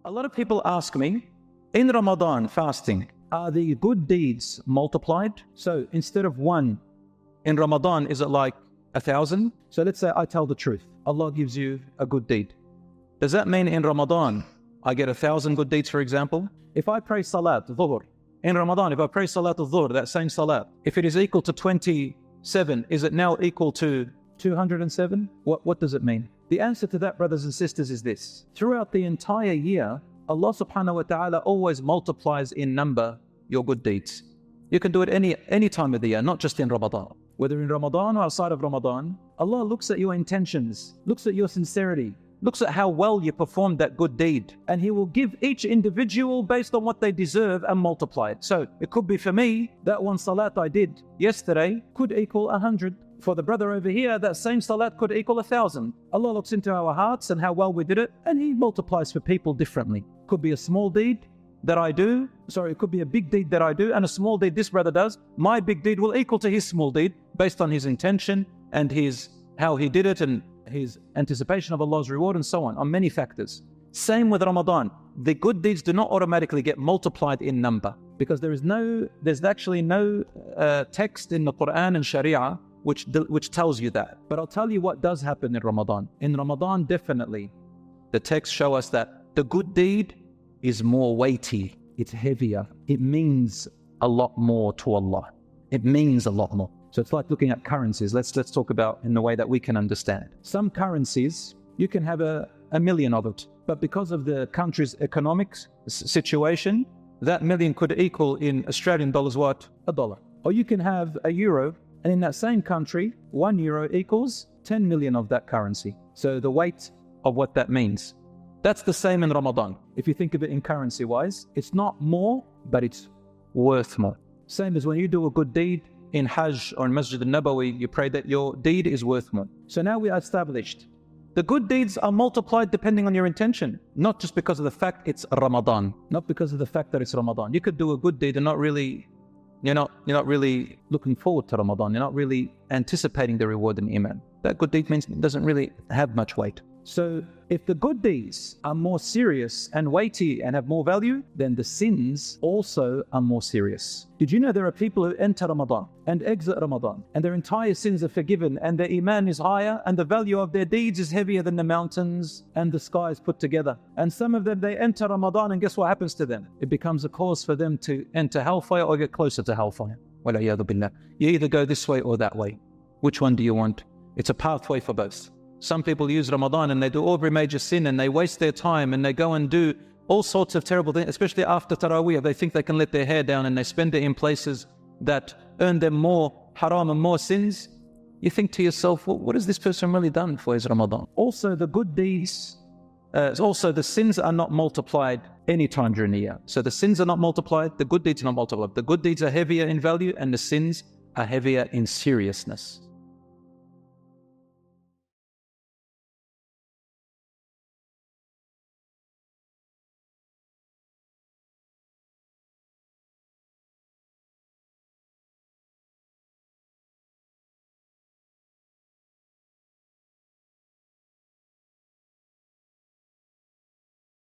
A lot of people ask me, in Ramadan fasting, are the good deeds multiplied? So instead of 1 in Ramadan, is it like 1,000? So let's say I tell the truth. Allah gives you a good deed. Does that mean in Ramadan, I get 1,000 good deeds, for example? If I pray Salat, Dhuhr, in Ramadan, if I pray Salat al-Dhuhr, that same Salat, if it is equal to 27, is it now equal to 207? What does it mean? The answer to that, brothers and sisters, is this. Throughout the entire year, Allah subhanahu wa ta'ala always multiplies in number your good deeds. You can do it any time of the year, not just in Ramadan. Whether in Ramadan or outside of Ramadan, Allah looks at your intentions, looks at your sincerity, looks at how well you performed that good deed, and He will give each individual based on what they deserve and multiply it. So it could be for me, that one salat I did yesterday could equal 100. For the brother over here, that same salat could equal 1,000. Allah looks into our hearts and how well we did it, and He multiplies for people differently. Could be a small deed that I do, it could be a big deed that I do, and a small deed this brother does. My big deed will equal to his small deed based on his intention and how he did it and his anticipation of Allah's reward and so on many factors. Same with Ramadan. The good deeds do not automatically get multiplied in number because there's actually no text in the Quran and Sharia which tells you that. But I'll tell you what does happen in Ramadan. In Ramadan, definitely, the texts show us that the good deed is more weighty. It's heavier. It means a lot more to Allah. It means a lot more. So it's like looking at currencies. Let's talk about in the way that we can understand. Some currencies, you can have a million of it. But because of the country's economic situation, that million could equal in Australian dollars what? $1. Or you can have a euro, and in that same country, 1 euro equals 10 million of that currency. So the weight of what that means. That's the same in Ramadan. If you think of it in currency-wise, it's not more, but it's worth more. Same as when you do a good deed in Hajj or in Masjid al-Nabawi, you pray that your deed is worth more. So now we are established. The good deeds are multiplied depending on your intention, not just because of the fact it's Ramadan, not because of the fact that it's Ramadan. You could do a good deed and you're not really looking forward to Ramadan. You're not really anticipating the reward in Iman. That good deed means it doesn't really have much weight. So if the good deeds are more serious and weighty and have more value, then the sins also are more serious. Did you know there are people who enter Ramadan and exit Ramadan and their entire sins are forgiven and their Iman is higher and the value of their deeds is heavier than the mountains and the skies put together? And some of them, they enter Ramadan and guess what happens to them? It becomes a cause for them to enter hellfire or get closer to hellfire. Wal-'iyadhu billah. You either go this way or that way. Which one do you want? It's a pathway for both. Some people use Ramadan and they do every major sin and they waste their time and they go and do all sorts of terrible things, especially after Taraweeh. They think they can let their hair down and they spend it in places that earn them more haram and more sins. You think to yourself, well, what has this person really done for his Ramadan? Also, the good deeds, the sins are not multiplied any time during the year. So the sins are not multiplied, the good deeds are not multiplied. The good deeds are heavier in value and the sins are heavier in seriousness.